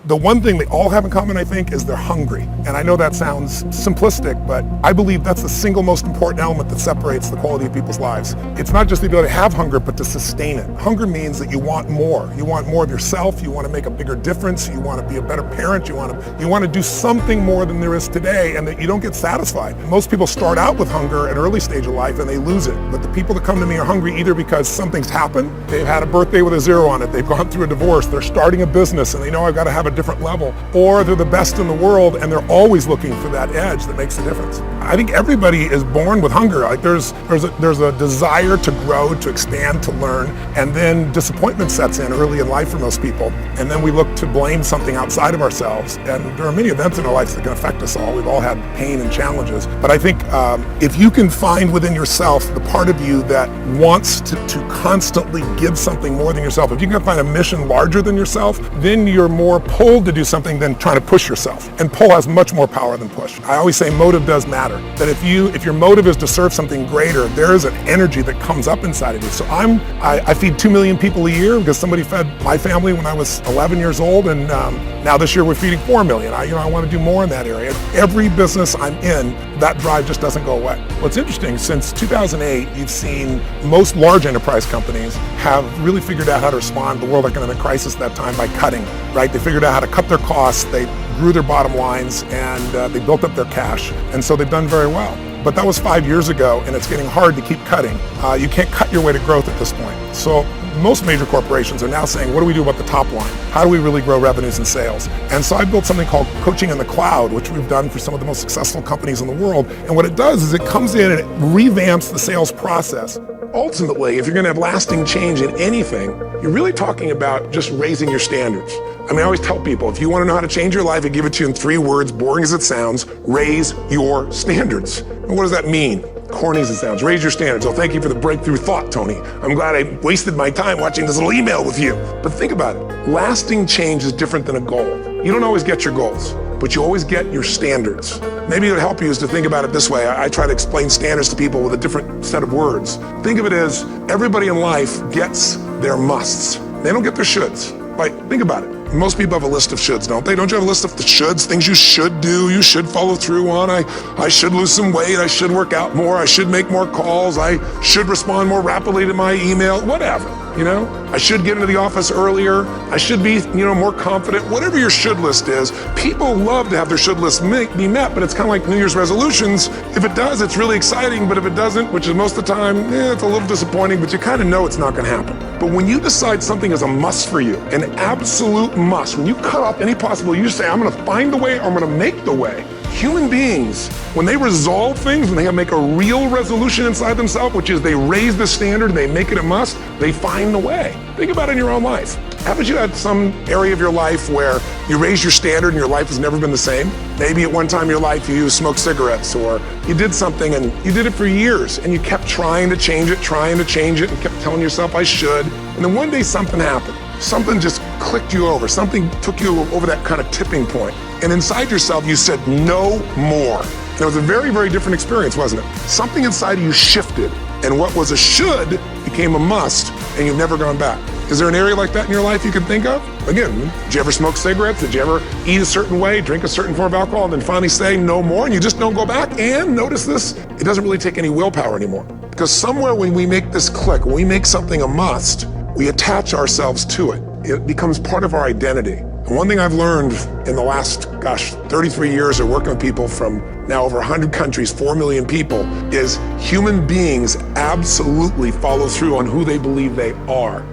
The one thing they all have in common, I think, is they're hungry. And I know that sounds simplistic, but I believe that's the single most important element that separates the quality of people's lives. It's not just the ability to have hunger, but to sustain it. Hunger means that you want more. You want more of yourself. You want to make a bigger difference. You want to be a better parent. You want to do something more than there is today, and that you don't get satisfied. Most people start out with hunger at an early stage of life and they lose it. But the people that come to me are hungry either because something's happened, they've had a birthday with a 0 on it, they've gone through a divorce, they're starting a business and they know I've got to have a different level, or they're the best in the world and they're always looking for that edge that makes the difference. I think everybody is born with hunger. Like there's a desire to grow, to expand, to learn, and then disappointment sets in early in life for most people. And then we look to blame something outside of ourselves. And there are many events in our lives that can affect us all. We've all had pain and challenges. But I think if you can find within yourself the part of you that wants to constantly give something more than yourself, if you can find a mission larger than yourself, then you're more pulled to do something than trying to push yourself. And pull has much more power than push. I always say motive does matter. That if your motive is to serve something greater, there is an energy that comes up inside of you. So I feed 2 million people a year because somebody fed my family when I was 11 years old, and now this year we're feeding 4 million. I want to do more in that area. Every business I'm in, that drive just doesn't go away. What's interesting, since 2008, you've seen most large enterprise companies have really figured out how to respond to the world economic crisis at that time by cutting, right? They figured out how to cut their costs, they grew their bottom lines, and they built up their cash. And so they've done very well. But that was 5 years ago, and it's getting hard to keep cutting. You can't cut your way to growth at this point. So most major corporations are now saying, what do we do about the top line? How do we really grow revenues and sales? And so I built something called Coaching in the Cloud, which we've done for some of the most successful companies in the world. And what it does is it comes in and it revamps the sales process. Ultimately, if you're going to have lasting change in anything, you're really talking about just raising your standards. I always tell people, if you want to know how to change your life, I give it to you in 3 words, boring as it sounds: raise your standards. And what does that mean? Corny as it sounds. Raise your standards. Oh, thank you for the breakthrough thought, Tony. I'm glad I wasted my time watching this little email with you. But think about it. Lasting change is different than a goal. You don't always get your goals, but you always get your standards. Maybe it would help you is to think about it this way. I try to explain standards to people with a different set of words. Think of it as everybody in life gets their musts. They don't get their shoulds. Like, think about it. Most people have a list of shoulds, don't they? Don't you have a list of the shoulds, things you should do, you should follow through on? I should lose some weight, I should work out more, I should make more calls, I should respond more rapidly to my email, whatever, I should get into the office earlier, I should be, more confident. Whatever your should list is, people love to have their should list be met, but it's kind of like New Year's resolutions. If it does, it's really exciting, but if it doesn't, which is most of the time, it's a little disappointing, but you kind of know it's not going to happen. But when you decide something is a must for you, an absolute must, when you cut off any possible, you say, I'm going to find the way, or I'm going to make the way. Human beings, when they resolve things, when they make a real resolution inside themselves, which is they raise the standard and they make it a must, they find the way. Think about it in your own life. Haven't you had some area of your life where you raised your standard and your life has never been the same? Maybe at one time in your life you smoked cigarettes, or you did something and you did it for years and you kept trying to change it, and kept telling yourself, I should. And then one day something happened. Something just clicked you over. Something took you over that kind of tipping point. And inside yourself, you said, no more. And it was a very, very different experience, wasn't it? Something inside of you shifted, and what was a should became a must, and you've never gone back. Is there an area like that in your life you can think of? Again, did you ever smoke cigarettes? Did you ever eat a certain way, drink a certain form of alcohol, and then finally say no more, and you just don't go back? And notice this, it doesn't really take any willpower anymore. Because somewhere when we make this click, when we make something a must, we attach ourselves to it. It becomes part of our identity. And one thing I've learned in the last, 33 years of working with people from now over 100 countries, 4 million people, is human beings absolutely follow through on who they believe they are.